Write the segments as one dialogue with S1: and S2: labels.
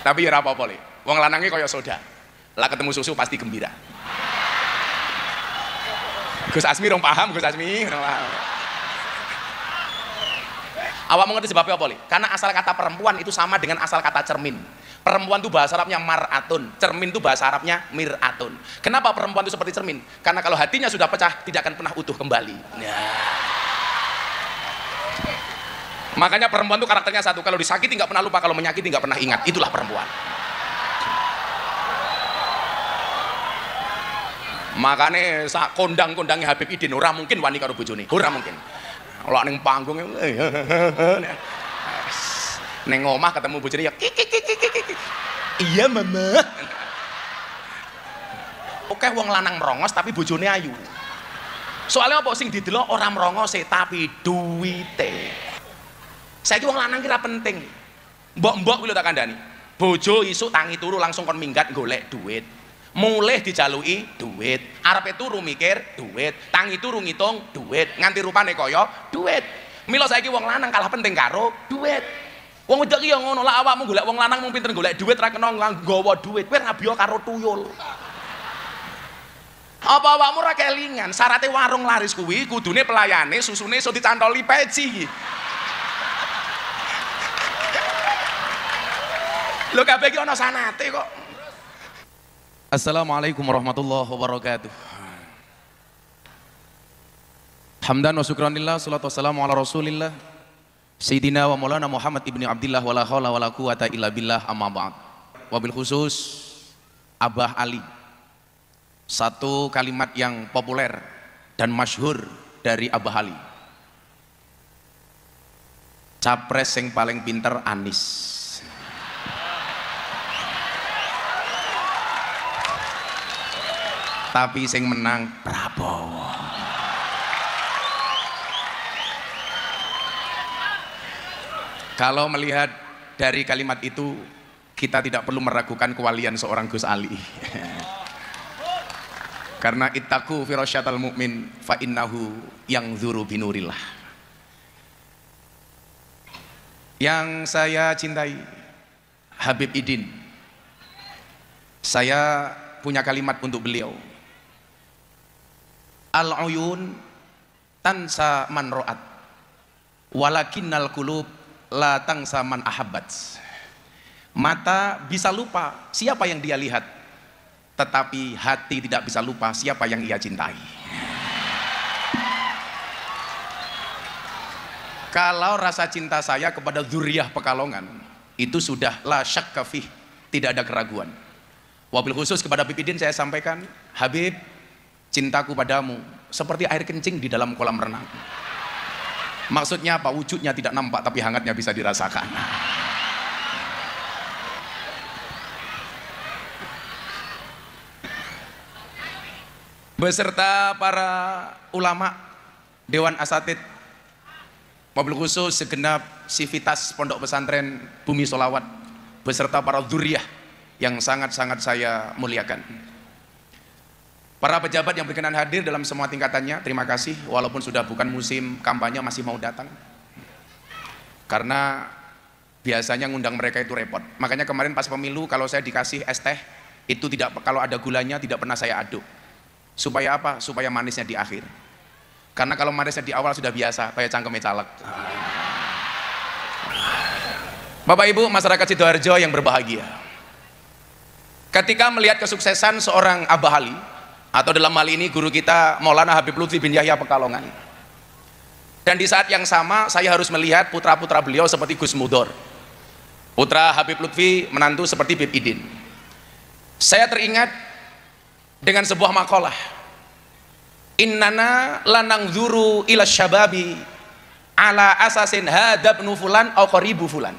S1: Tapi ya ora apa-apa le. Wong lanange kaya soda. Lah ketemu susu pasti gembira. Gus Asmi rong paham, Gus Asmi. Awak mengerti sebabnya apa, Li? Karena asal kata perempuan itu sama dengan asal kata cermin. Perempuan itu bahasa Arabnya mar'atun, cermin itu bahasa Arabnya mir'atun. Kenapa perempuan itu seperti cermin? Karena kalau hatinya sudah pecah, tidak akan pernah utuh kembali. Makanya perempuan itu karakternya satu, kalau disakiti nggak pernah lupa, kalau menyakiti nggak pernah ingat. Itulah perempuan. Makanya kondang-kondangnya Habib Idin, ora mungkin wani karo bojone, ora mungkin. Kalau neng panggung, neng omah ketemu bojone ya, iya mama. Oke, wong lanang merongos tapi bojone ayu. Soalnya apa sing didelok orang merongos tapi duwite. Saiki wong lanang kira penting. Mbok-mbok kuwi lho tak kandhani. Bojo isuk tangi turu langsung kon minggat golek duit. Mulih dijaluki duit, arepe turu mikir duit, tangi turu ngitung duit, nganti rupane kaya duit. Mila saiki wong lanang kalah penting karo duit. Wong wedok ki ya ngono lah, awakmu golek wong lanang mung pinter golek duit ra kena nggawa duit, kowe rabiya karo tuyul. Apa awakmu ra kelingan syaratnya warung laris kuwi kudune pelayane susune iso dicantoli peci iki. Lho kabeh iki ana sanate kok. Assalamualaikum warahmatullahi wabarakatuh. Hamdan wa syukranillah, salatu wassalamu ala rasulillah Sayyidina wa maulana Muhammad ibni Abdillah wa la hawla wa la quwata illa billah, amma ba'd. Wabil khusus Abah Ali, satu kalimat yang populer dan masyhur dari Abah Ali, capres yang paling pinter Anies. Tapi sing menang Prabowo. Kalau melihat dari kalimat itu, kita tidak perlu meragukan kewalian seorang Gus Ali. Karena ittaqu firasyatal mu'min fa innahu yanzuru binurillah. Yang saya cintai, Habib Idin. Saya punya kalimat untuk beliau. Al-uyun tansa man ro'at walakinnal qulub la tansa man ahabbat. Mata bisa lupa siapa yang dia lihat, tetapi hati tidak bisa lupa siapa yang ia cintai. Kalau rasa cinta saya kepada dzurriyyah Pekalongan itu sudah la syakka fih, tidak ada keraguan. Wabil khusus kepada Habib Idin saya sampaikan, Habib, cintaku padamu seperti air kencing di dalam kolam renang. Maksudnya apa? Wujudnya tidak nampak tapi hangatnya bisa dirasakan. Beserta para ulama, Dewan Asatid, wabil khusus segenap sivitas Pondok Pesantren Bumi Sholawat, beserta para dzurriyyah yang sangat-sangat saya muliakan. Para pejabat yang berkenan hadir dalam semua tingkatannya, terima kasih. Walaupun sudah bukan musim kampanye masih mau datang. Karena biasanya ngundang mereka itu repot. Makanya kemarin pas pemilu kalau saya dikasih es teh, itu tidak, kalau ada gulanya tidak pernah saya aduk. Supaya apa? Supaya manisnya di akhir. Karena kalau manisnya di awal sudah biasa, kayak cangkeme caleg. Bapak Ibu masyarakat Sidoarjo yang berbahagia, ketika melihat kesuksesan seorang Abah Ali, atau dalam hal ini guru kita Maulana Habib Lutfi bin Yahya Pekalongan, dan di saat yang sama saya harus melihat putra-putra beliau seperti Gus Mudor, putra Habib Lutfi, menantu seperti Habib Idin. Saya teringat dengan sebuah makalah, innana lanangzuru ila syababi ala asasin hadabnu fulan au qaribu fulan.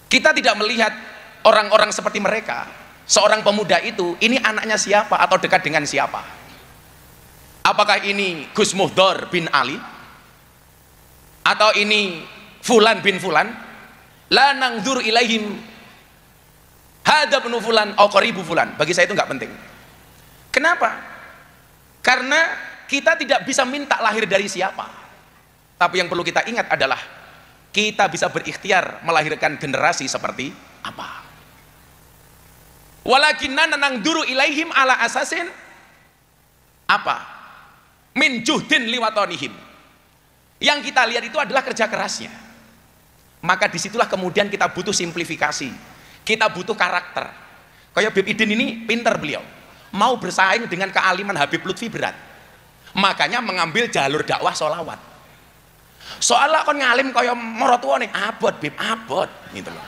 S1: Kita tidak melihat orang-orang seperti mereka. Seorang pemuda itu, ini anaknya siapa atau dekat dengan siapa? Apakah ini Gus Muhdor bin Ali? Atau ini Fulan bin Fulan? La nangzur ilaihim hadabnu fulan au qaribu fulan. Bagi saya itu nggak penting. Kenapa? Karena kita tidak bisa minta lahir dari siapa. Tapi yang perlu kita ingat adalah kita bisa berikhtiar melahirkan generasi seperti apa. Walakinna nang duru ilaihim ala asasin apa? Min juhdin liwatonihim. Yang kita lihat itu adalah kerja kerasnya. Maka disitulah kemudian kita butuh simplifikasi, kita butuh karakter. Kayak Habib Idin ini pinter beliau, mau bersaing dengan kealiman Habib Lutfi berat, makanya mengambil jalur dakwah sholawat. Soalnya kon ngalim kaya morotua nih, abot Bib, abot gitu loh.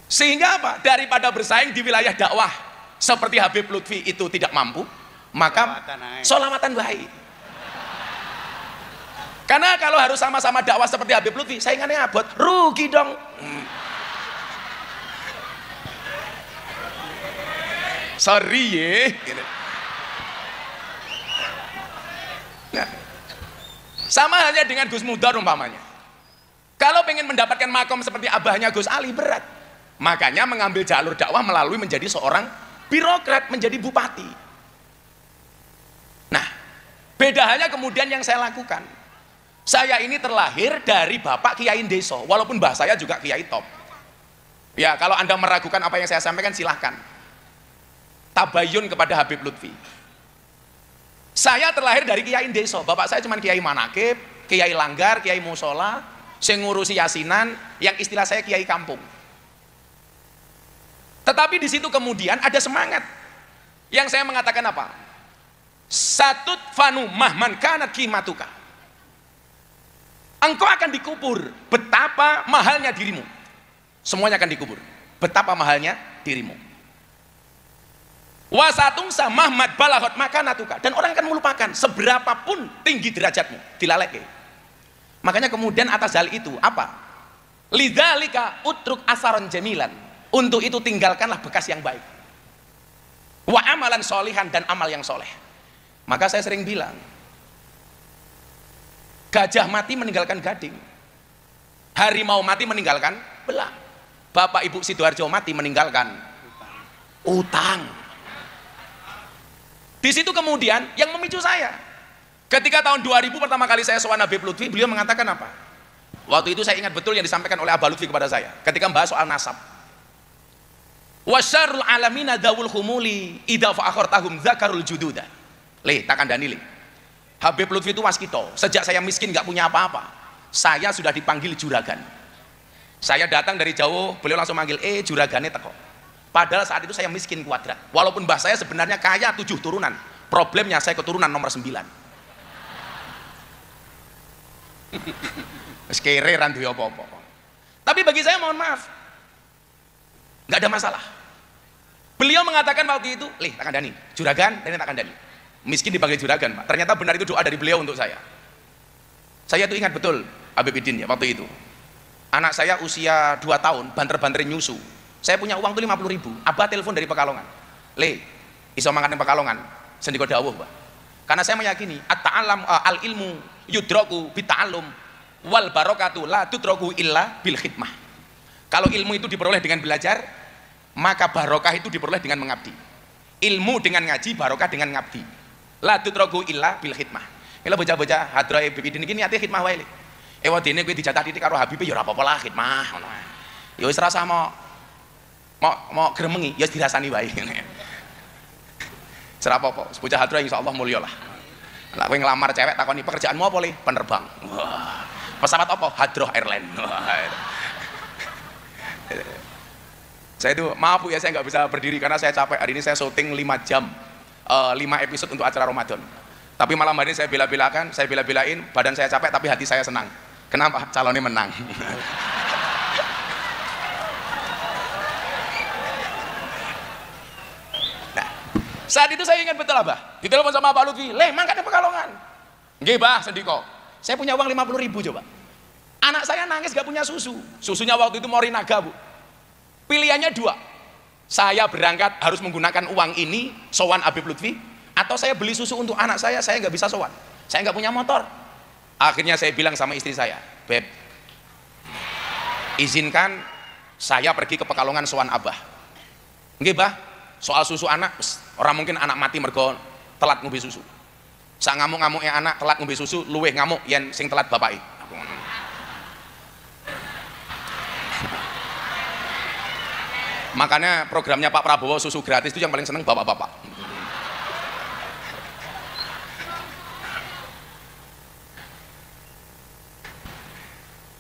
S1: Sehingga apa? Daripada bersaing di wilayah dakwah seperti Habib Lutfi itu tidak mampu, maka sholawatan baik. Karena kalau harus sama-sama dakwah seperti Habib Lutfi, saingannya abot, rugi dong. Sorry ya. Nah, sama halnya dengan Gus Mudar umpamanya. Kalau pengen mendapatkan makom seperti abahnya Gus Ali berat, makanya mengambil jalur dakwah melalui menjadi seorang birokrat, menjadi bupati. Nah, beda halnya kemudian yang saya lakukan. Saya ini terlahir dari bapak Kiai Ndeso, walaupun mbah saya juga Kiai top. Ya, kalau Anda meragukan apa yang saya sampaikan silahkan. Tabayun kepada Habib Lutfi. Saya terlahir dari Kiai Ndeso, bapak saya cuma Kiai Manakib, Kiai Langgar, Kiai Musola, yang ngurusi yasinan, yang istilah saya Kiai kampung. Tetapi di situ kemudian ada semangat. Yang saya mengatakan apa? Satut fanu mahman kanat kimatuka. Engkau akan dikubur, betapa mahalnya dirimu. Semuanya akan dikubur, betapa mahalnya dirimu. Wasatung samahmad balahot makanatuka, dan orang akan melupakan seberapapun tinggi derajatmu, dilaleke. Makanya kemudian atas hal itu apa? Lidzalika utruk asaron jamilan. Untuk itu tinggalkanlah bekas yang baik. Wa amalan solihan, dan amal yang soleh. Maka saya sering bilang, gajah mati meninggalkan gading, harimau mati meninggalkan belang, Bapak Ibu Sidoarjo mati meninggalkan utang. Di situ kemudian yang memicu saya, ketika tahun 2000 pertama kali saya sowan Habib Lutfi, beliau mengatakan apa? Waktu itu saya ingat betul yang disampaikan oleh Abah Lutfi kepada saya ketika membahas soal nasab. Wasyarul alamina dawul humuli idza fa'akhartahum zakarul jududa. Tak kandani le. Habib Lutfi itu waskito, sejak saya miskin nggak punya apa-apa, saya sudah dipanggil juragan. Saya datang dari jauh, beliau langsung manggil, juragannya teko. Padahal saat itu saya miskin kuadrat, walaupun mbah saya sebenarnya kaya 7 turunan, problemnya saya keturunan nomor 9. Sekere randu apa-apa. Tapi bagi saya mohon maaf, nggak ada masalah. Beliau mengatakan waktu itu, tak kandani, juragan, dan tak kandani. Miskin dipanggil juragan, Pak. Ternyata benar itu doa dari beliau untuk saya. Saya tuh ingat betul Habib Idin ya waktu itu. Anak saya usia 2 tahun, banter-banterin nyusu. Saya punya uang tuh 50.000. Abah telepon dari Pekalongan. Iso mangan Pekalongan. Sendiko dawuh, Pak. Karena saya meyakini at-ta'allam al-ilmu yudraku bita'allum wal barakatu la tudraku illa bil khidmah. Kalau ilmu itu diperoleh dengan belajar, maka barokah itu diperoleh dengan mengabdi. Ilmu dengan ngaji, barokah dengan ngabdi. La tutraku illa bil khidmah. Ela bocah-bocah hadroe Habib Idin iki niate khidmah wae. Wadene kowe dijatah titik karo Habib ya ora apa-apa lah khidmah ngono. Ya wis rasa mau gremengi ya dirasani wae. Ora apa-apa, bocah hadroe insyaallah mulya lah. Lah kowe nglamar cewek takoni pekerjaanmu apa le? Penerbang. Wah. Pesawat apa? Hadroh Airline. Saya itu maaf Bu ya, saya nggak bisa berdiri karena saya capek. Hari ini saya syuting 5 jam. 5 episode untuk acara Ramadan. Tapi malam hari ini saya bela-belain, badan saya capek tapi hati saya senang. Kenapa? Calonnya menang. Nah, saat itu saya ingat betul Abah, ditelepon sama Pak Lutfi, mangkat ke Pekalongan. Nggih Bah, sendiko. Saya punya uang 50.000 coba. Anak saya nangis gak punya susu. Susunya waktu itu Morinaga, Bu. Pilihannya 2. Saya berangkat harus menggunakan uang ini sowan Habib Lutfi, atau saya beli susu untuk anak saya nggak bisa sowan, saya nggak punya motor. Akhirnya saya bilang sama istri saya, Beb, izinkan saya pergi ke Pekalongan sowan Abah. Nggih Bah, soal susu anak, orang mungkin anak mati mergo telat ngombe susu. Sak ngamuk-ngamuknya anak telat ngombe susu, luweh ngamuk yen sing telat bapake. Makanya programnya Pak Prabowo susu gratis itu yang paling seneng bapak-bapak.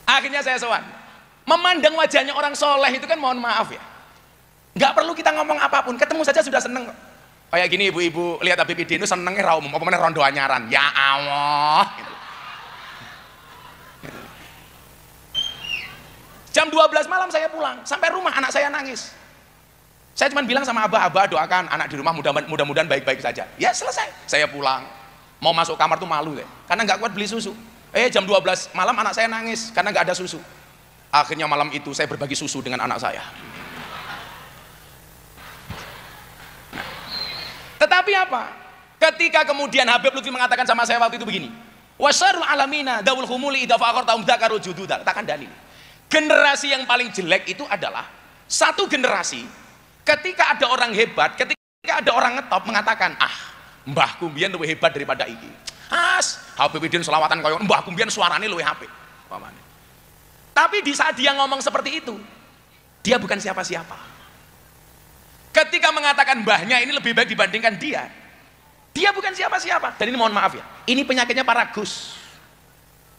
S1: Akhirnya saya sowan. Memandang wajahnya orang soleh itu kan mohon maaf ya. Nggak perlu kita ngomong apapun, ketemu saja sudah seneng. Kayak gini ibu-ibu lihat Habib Idin itu senengnya raum, apa namanya rondo anyaran. Ya Allah. Gitu. Jam 12 malam saya pulang, sampai rumah anak saya nangis. Saya cuma bilang sama abah doakan anak di rumah mudah-mudahan baik-baik saja. Ya selesai. Saya pulang, mau masuk kamar tuh malu deh, karena nggak kuat beli susu. Jam 12 malam anak saya nangis karena nggak ada susu. Akhirnya malam itu saya berbagi susu dengan anak saya. Nah, tetapi apa? Ketika kemudian Habib Lutfi mengatakan sama saya waktu itu begini, wasarul alamina daul humuli idza faqarta umdakaru jududa. Katakan dalil. Generasi yang paling jelek itu adalah satu generasi ketika ada orang hebat, ketika ada orang ngetop mengatakan, mbahku mbiyen luwih hebat daripada iki. Habib Idin selawatan koyo mbahku mbiyen suarane luwih apik. Tapi di saat dia ngomong seperti itu, dia bukan siapa-siapa. Ketika mengatakan mbahnya ini lebih baik dibandingkan dia bukan siapa-siapa. Dan ini mohon maaf ya, ini penyakitnya para Gus.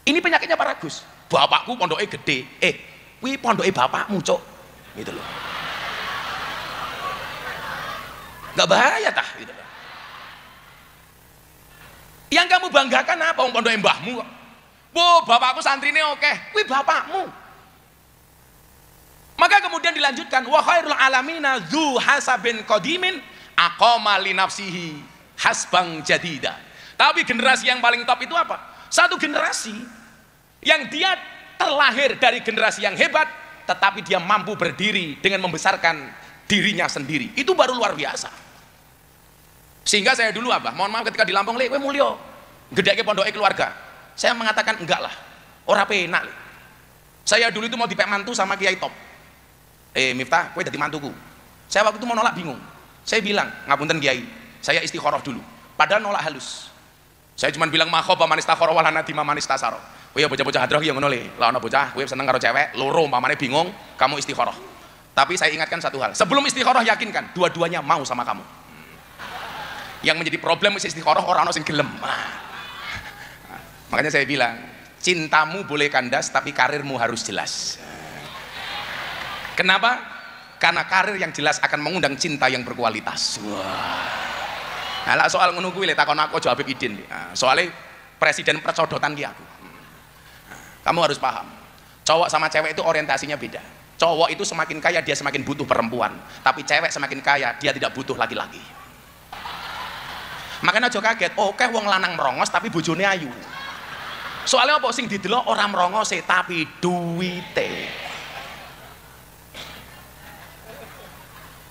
S1: Ini penyakitnya para Gus. Bapakku pondoknya gede, wih pondoknya bapakmu cok, gitu loh. Gak bahaya tah, gitu loh. Yang kamu banggakan apa? Pondoknya mbahmu kok. Bapakku santrine oke, wih bapakmu. Maka kemudian dilanjutkan, wa khairul alamina dzu hasabin qadimin aqama li nafsihi hasbang jadida. Tapi generasi yang paling top itu apa? Satu generasi yang dia terlahir dari generasi yang hebat, tetapi dia mampu berdiri dengan membesarkan dirinya sendiri. Itu baru luar biasa. Sehingga saya dulu mohon maaf ketika di Lampung, kowe mulya gedheke pondoke keluarga. Saya mengatakan enggak lah, ora penak. Saya dulu itu mau dipek mantu sama Kiai Top. Miftah, kowe dadi mantuku. Saya waktu itu mau nolak bingung. Saya bilang, ngapunten Kiai, saya istikharah dulu. Padahal nolak halus. Saya cuma bilang makhoba manis takhara wala nadima manis tasaro. Kowe ya bocah-bocah hadroh yang ngono le. Lah ana bocah kowe seneng karo cewek, loro umpamane bingung, kamu istikharah. Tapi saya ingatkan satu hal, sebelum istikharah yakinkan dua-duanya mau sama kamu. Yang menjadi problem istikharah orang ana sing gelem. Makanya saya bilang, cintamu boleh kandas tapi karirmu harus jelas. Kenapa? Karena karir yang jelas akan mengundang cinta yang berkualitas. Nah, soal ngono kuwi le takon aku aja Habib Idin. Soalnya presiden percodotan ki aku. Kamu harus paham, cowok sama cewek itu orientasinya beda. Cowok itu semakin kaya dia semakin butuh perempuan, tapi cewek semakin kaya dia tidak butuh laki-laki. Makanya aja kaget, oke wong lanang merongos tapi bojone ayu. Soalnya apa sing didelok orang merongos tapi duwite.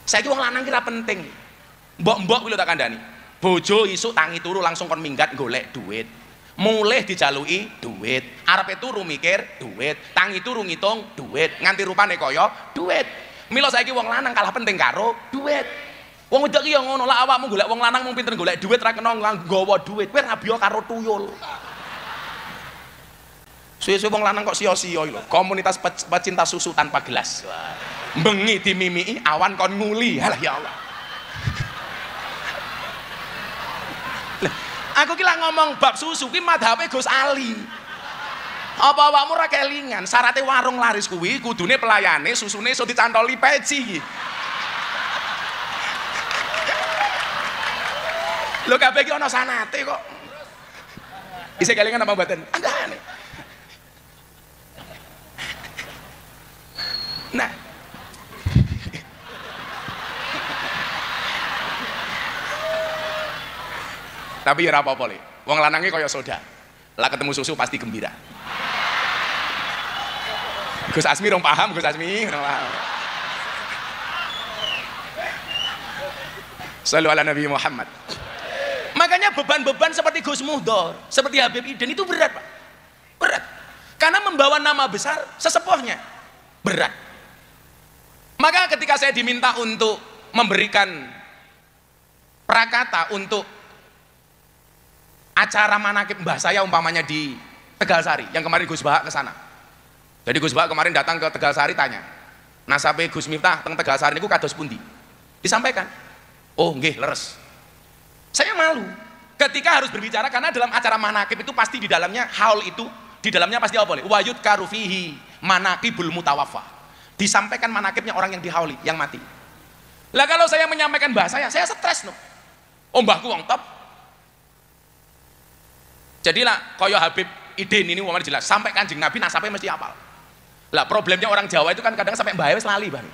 S1: Saiki wong lanang kira penting. Mbok-mbok kuwi lho tak kandhani. Bojo isuk tangi turu langsung kon minggat golek duit. Mulih dijaluki duit, arepe turu mikir duit, tangi turu ngitung duit, nganti rupane kaya duit. Mila saiki wong lanang kalah penting karo duit. Wong wedok ki ya ngono, lah awakmu golek wong lanang mung pinter golek duit ra kena nggawa duit, kowe rabiya karo tuyul. Suwe-suwe wong lanang kok sia-sia lho, komunitas pecinta susu tanpa gelas. Bengi dimimiki awan kon nguli. Halah ya Allah. Aku ki lah ngomong bab susu ki madhabe Gus Ali. Apa awakmu ra kelingan syaratnya warung laris kuwi kudune pelayane susune iso dicantoli peci iki. Lho kabeh iki ana sanate kok. Isih kelingan apa mboten? Andane. Nah. Tapi ya apa-apa le. Wong lanangnya kaya soda. Lah ketemu susu pasti gembira. Gus Asmi rong paham, Gus Asmi rong paham. Shallu ala Nabi Muhammad. Makanya beban-beban seperti Gus Muhdor, seperti Habib Idin itu berat, Pak. Berat. Karena membawa nama besar sesepuhnya. Berat. Maka ketika saya diminta untuk memberikan prakata untuk acara manakib mbah saya umpamanya di Tegalsari, yang kemarin Gus Bahak ke sana. Jadi Gus Bahak kemarin datang ke Tegalsari tanya, nasabe Gus Miftah teng Tegasari niku kados pundi? Disampaikan. Oh nggih, leres. Saya malu ketika harus berbicara karena dalam acara manakib itu pasti di dalamnya haul itu di dalamnya pasti apa boleh? Wayud karufihi manakibul mutawaffa. Disampaikan manakibnya orang yang dihauli, yang mati. Lah kalau saya menyampaikan bahasa saya stres no. Oh mbahku wong top. Jadilah koyo Habib Idin ini umumnya jelas sampai Kanjeng Nabi nasabnya mesti hafal. Lah problemnya orang Jawa itu kan kadang sampai mbah wis lali bang.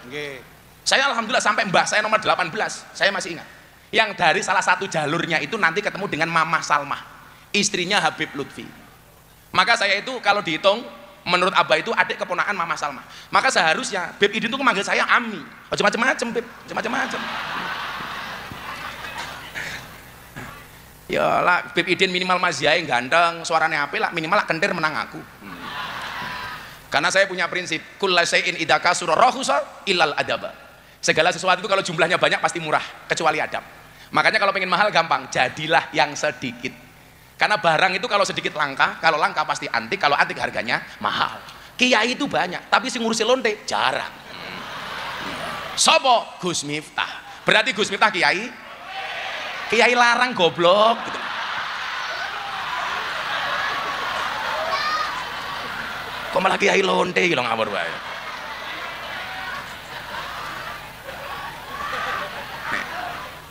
S1: Saya alhamdulillah sampai mbah saya nomor 18 saya masih ingat. Yang dari salah satu jalurnya itu nanti ketemu dengan Mamah Salmah, istrinya Habib Lutfi. Maka saya itu kalau dihitung menurut Abah itu adik keponakan Mamah Salmah. Maka seharusnya Habib Idin itu memanggil saya Ami. Oh macam-macam Beb, macam-macam. Ya lah Habib Idin minimal Maziyai ganteng, suaranya apik lah, minimal lah kentir menang aku. Karena saya punya prinsip kullu syai'in idza kasura rahusa illal adaba. Segala sesuatu itu kalau jumlahnya banyak pasti murah kecuali adab. Makanya kalau pengen mahal gampang, jadilah yang sedikit. Karena barang itu kalau sedikit langka, kalau langka pasti antik, kalau antik harganya mahal. Kiai itu banyak, tapi sing ngurusi lonte jarang. Sopo? Gus Miftah. Berarti Gus Miftah kiai? Kiai larang goblok gitu. Kok malah kiai lonte gitu ngawur wae.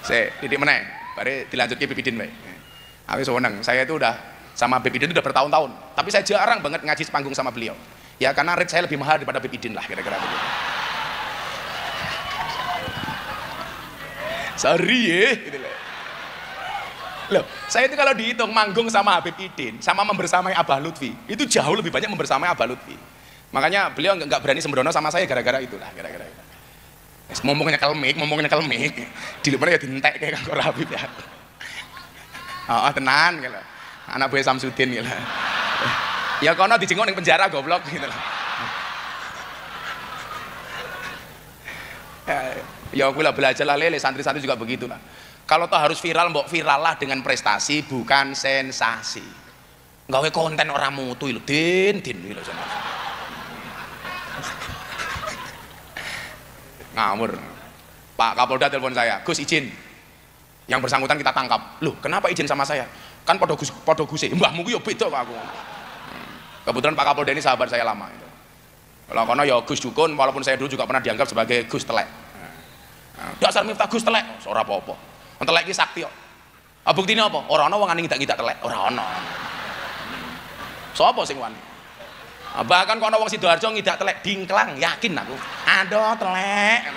S1: Saya didik meneh, bare dilanjut ke Bibidin bae. Aku seneng, saya itu udah sama Bibidin itu udah bertahun-tahun, tapi saya jarang banget ngaji sepanggung sama beliau. Ya karena rate saya lebih mahal daripada Bibidin lah kira-kira begitu. Sorry ya, gitu loh. Loh, saya itu kalau dihitung manggung sama Habib Idin, sama membersamai Abah Lutfi, itu jauh lebih banyak membersamai Abah Lutfi. Makanya beliau nggak berani sembrono sama saya gara-gara itulah, gara-gara itu. Ngomongnya kelmik, di luar ya dintek kayak Kang Habib ya. Oh, tenan gitu. Anak buah Samsudin gitu. Ya kono dijenguk ning penjara goblok gitu loh. Ya aku lah belajar lah lele, santri-santri juga begitu lah. Kalau toh harus viral, mbok viral lah dengan prestasi bukan sensasi. Gawe konten orang mutu lho, din lho sama. Ngawur. Pak Kapolda telepon saya, Gus izin yang bersangkutan kita tangkap. Loh kenapa izin sama saya? Kan podo guse, mbahmu ku yo beda Pak aku. Kebetulan Pak Kapolda ini sahabat saya lama. Kalau kono ya Gus Dukun, walaupun saya dulu juga pernah dianggap sebagai Gus Telek. Dasar Miftah Gus Telek, ora apa-apa. Telek iki sakti kok. Buktine apa? Ora ana wong ngene ngidak-ngidak telek, ora ana. Sopo sing wani? Bahkan kono wong Sidoarjo ngidak telek dingklang, yakin aku. Aduh telek.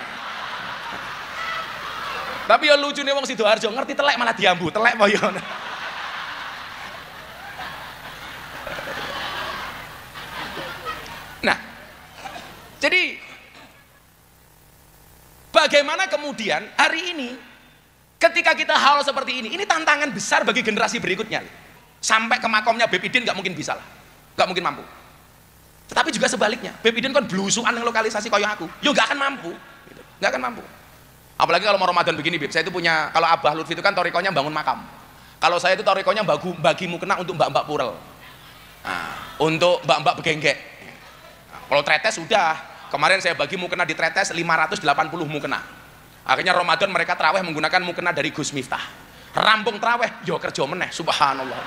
S1: Tapi ya lucune wong Sidoarjo ngerti telek malah diambu, telek apa ya. Nah, jadi bagaimana kemudian hari ini ketika kita hal seperti ini tantangan besar bagi generasi berikutnya. Sampai ke makomnya Beb Idin nggak mungkin bisa lah, nggak mungkin mampu. Tetapi juga sebaliknya, Beb Idin kan belusuan yang lokalisasi kayak aku, yo nggak akan mampu, gitu. Nggak akan mampu. Apalagi kalau mau Ramadan begini, Beb, saya itu punya, kalau Abah Lutfi itu kan torikonya bangun makam. Kalau saya itu torikonya bagi mukena untuk mbak-mbak purel, untuk mbak-mbak begenggek. Kalau tretes sudah, kemarin saya bagi mukena di tretes 580 mukena. Akhirnya Ramadan mereka terawih menggunakan mukena dari Gus Miftah. Rampung terawih, yo kerja meneh, subhanallah.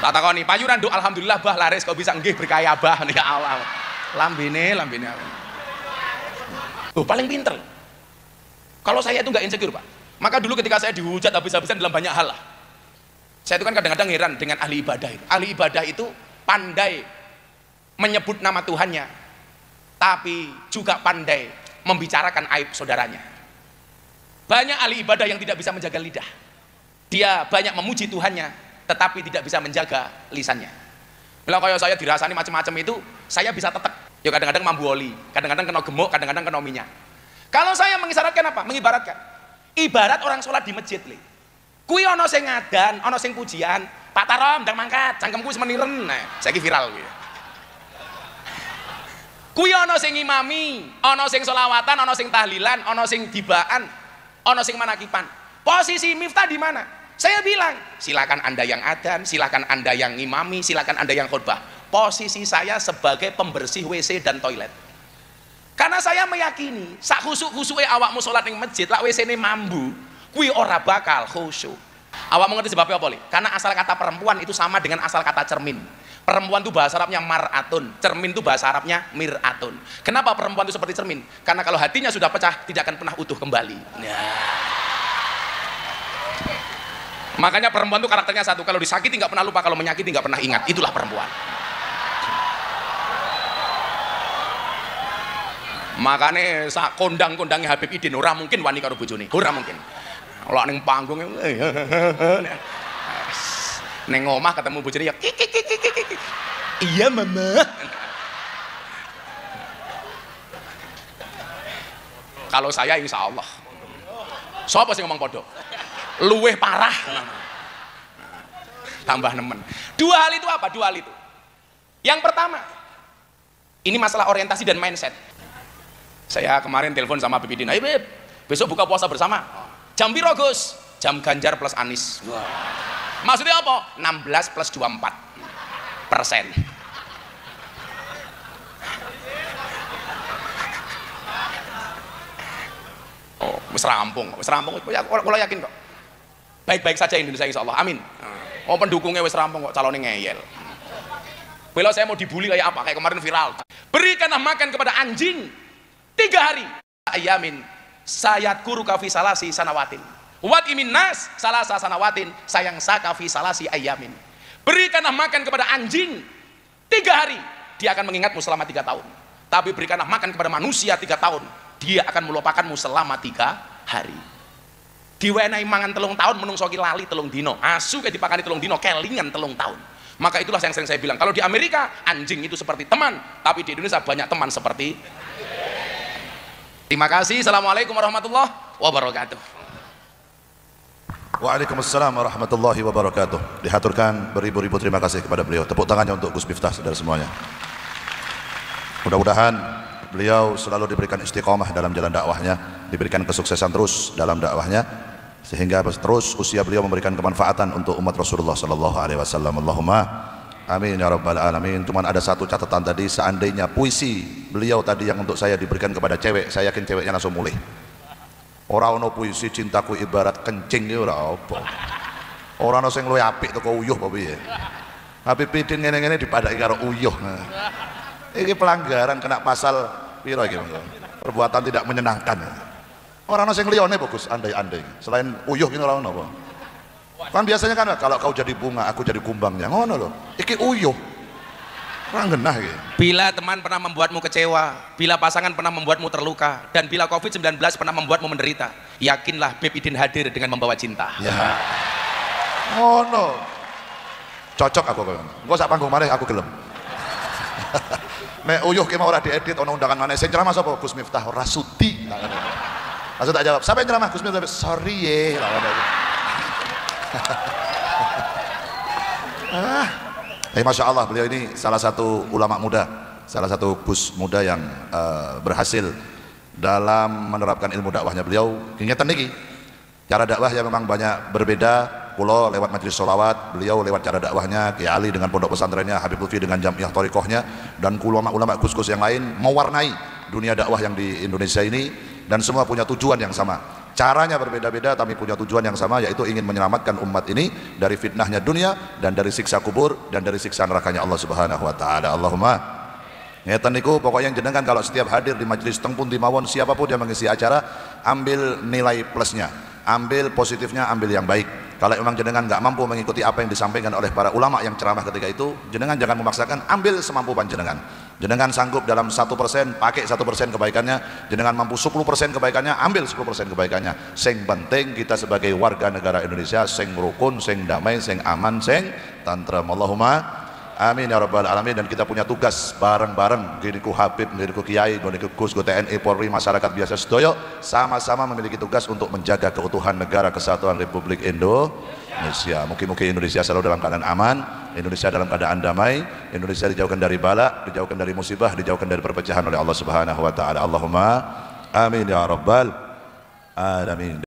S1: Tak takoni, payuran do alhamdulillah bah laris kok bisa nggih berkaya bah ya Allah. Lambene. Paling pinter. Kalau saya itu nggak insecure Pak. Maka dulu ketika saya dihujat habis-habisan dalam banyak hal lah. Saya itu kan kadang-kadang heran dengan ahli ibadah itu. Ahli ibadah itu pandai menyebut nama Tuhannya, tapi juga pandai membicarakan aib saudaranya. Banyak ahli ibadah yang tidak bisa menjaga lidah. Dia banyak memuji Tuhannya, tetapi tidak bisa menjaga lisannya. Bila kalau saya dirasani macam-macam itu, saya bisa tetek. Ya kadang-kadang mambu oli, kadang-kadang kena gemuk, kadang-kadang kena minyak. Kalau saya mengisyaratkan apa? Mengibaratkan. Ibarat orang sholat di masjid li. Kui ono sing ngadan, ono sing pujian, Pak Tarom ndang mangkat, cangkemku wis meniren. Nah, saiki viral kuwi. Kui ono sing imami, ono sing selawatan, ono sing tahlilan, ono sing dibaan, ono sing manakipan. Posisi Miftah di mana? Saya bilang, silakan Anda yang adzan, silakan Anda yang imami, silakan Anda yang khutbah. posisi saya sebagai pembersih WC dan toilet. Karena saya meyakini sak khusuk-khusuke awakmu salat ning masjid lak WC-ne mambu, kuwi ora bakal khusyuk. Awakmu ngerti sebabnya apa, Li? Karena asal kata perempuan itu sama dengan asal kata cermin. Perempuan itu bahasa Arabnya mar'atun, cermin itu bahasa Arabnya mir'atun. Kenapa perempuan itu seperti cermin? Karena kalau hatinya sudah pecah, tidak akan pernah utuh kembali. Makanya perempuan itu karakternya satu, kalau disakiti nggak pernah lupa, kalau menyakiti nggak pernah ingat. Itulah perempuan. Makanya sak kondang-kondangnya Habib Idin ora mungkin wani karo bojone, ora mungkin. Kalau ning panggung neng omah ketemu bojone ya iya mama. Kalau saya insya Allah siapa sih ngomong podo luweh parah tambah nemen. Dua hal itu apa? Dua hal itu, yang pertama ini masalah orientasi dan mindset. Saya kemarin telepon sama Habib Idin, ayo Beb, besok buka puasa bersama. Jam piro Gus? Jam Ganjar plus Anies. Maksudnya apa? 16 plus 24%. Oh, wis rampung. Kalau yakin kok. Baik-baik saja Indonesia insya Allah. Amin. Oh, pendukungnya wis rampung kok, calonnya ngeyel. Bela saya mau dibully kayak apa? Kayak kemarin viral. Berikanlah makan kepada anjing 3 hari. Ayamin sayat kuru kafi salasi sanawatin. Wat imin nas salasa sanawatin sayang sakafi salasi ayamin. Berikanlah makan kepada anjing 3 hari, dia akan mengingatmu selama 3 tahun. Tapi berikanlah makan kepada manusia 3 tahun, dia akan melupakanmu selama 3 hari. Diwenehi mangan 3 tahun, menungso ki lali 3 dino, asu ke dipakani 3 dino, kelingan 3 tahun. Maka itulah yang sering saya bilang, kalau di Amerika anjing itu seperti teman, tapi di Indonesia banyak teman seperti. Terima kasih. Assalamualaikum warahmatullahi wabarakatuh.
S2: Waalaikumsalam warahmatullahi wabarakatuh. Dihaturkan beribu-ribu terima kasih kepada beliau. Tepuk tangannya untuk Gus Miftah saudara semuanya. Mudah-mudahan beliau selalu diberikan istiqomah dalam jalan dakwahnya, diberikan kesuksesan terus dalam dakwahnya, sehingga terus usia beliau memberikan kemanfaatan untuk umat Rasulullah sallallahu alaihi wasallam. Allahumma amin ya rabbal alamin. Cuman ada satu catatan tadi, seandainya puisi beliau tadi yang untuk saya diberikan kepada cewek, saya yakin ceweknya langsung mulih. Ora ono puisi cintaku ibarat kencing iki ora apa. Ora ono sing luwih apik teko uyuh apa piye. Habib Idin ngene-ngene dipadaki karo uyuh. Iki pelanggaran kena pasal piro iki, Mas? Perbuatan tidak menyenangkan. Ora ono sing liyane apa Gus, andai-andai. Selain uyuh iki ora ono apa? Kan biasanya kan kalau kau jadi bunga, aku jadi kumbangnya. Ngono lho. Iki uyuh. Ora genah iki.
S1: Bila teman pernah membuatmu kecewa, bila pasangan pernah membuatmu terluka, dan bila COVID-19 pernah membuatmu menderita, yakinlah Habib Idin hadir dengan membawa cinta.
S2: Ya. Oh no. Cocok aku kan. Engko sak panggung maneh aku gelem. Nek uyuh ki mau ora diedit ana undangan maneh. Sing ceramah sapa? Gus Miftah Rasudi. Langsung tak jawab. Siapa yang ceramah? Gus Miftah. Sorry ye. Masya Allah, beliau ini salah satu ulama muda, salah satu Gus muda yang berhasil dalam menerapkan ilmu dakwahnya beliau. Ingatan niki, cara dakwah yang memang banyak berbeda. Pulau lewat majelis sholawat, beliau lewat cara dakwahnya, Kiai Ali dengan pondok pesantrennya, Habib Lutfi dengan jamiah thariqahnya, dan ulama-ulama Gus-Gus yang lain mewarnai dunia dakwah yang di Indonesia ini, dan semua punya tujuan yang sama. Caranya berbeda-beda tapi punya tujuan yang sama, yaitu ingin menyelamatkan umat ini dari fitnahnya dunia dan dari siksa kubur dan dari siksa nerakanya Allah Subhanahu wa taala. Allahumma ngeten niku, pokoknya jenengan kalau setiap hadir di majelis tengpun di mawon siapapun yang mengisi acara, ambil nilai plusnya, ambil positifnya, ambil yang baik. Kalau memang jenengan nggak mampu mengikuti apa yang disampaikan oleh para ulama yang ceramah ketika itu, jenengan jangan memaksakan, ambil semampu panjenengan. Jenengan sanggup dalam 1%, pakai 1% kebaikannya. Jenengan mampu 10% kebaikannya, ambil 10% kebaikannya. Sing penting kita sebagai warga negara Indonesia sing rukun, sing damai, sing aman, sing tantram. Allahumma amin ya rabbal alamin. Dan kita punya tugas bareng-bareng, diriku Habib, diriku Kiai, diriku Gus, TNI, Polri, masyarakat biasa sedoyo, sama-sama memiliki tugas untuk menjaga keutuhan negara kesatuan Republik Indonesia. Mungkin Indonesia selalu dalam keadaan aman, Indonesia dalam keadaan damai, Indonesia dijauhkan dari bala, dijauhkan dari musibah, dijauhkan dari perpecahan oleh Allah Subhanahu wa taala. Allahumma amin ya rabbal alamin.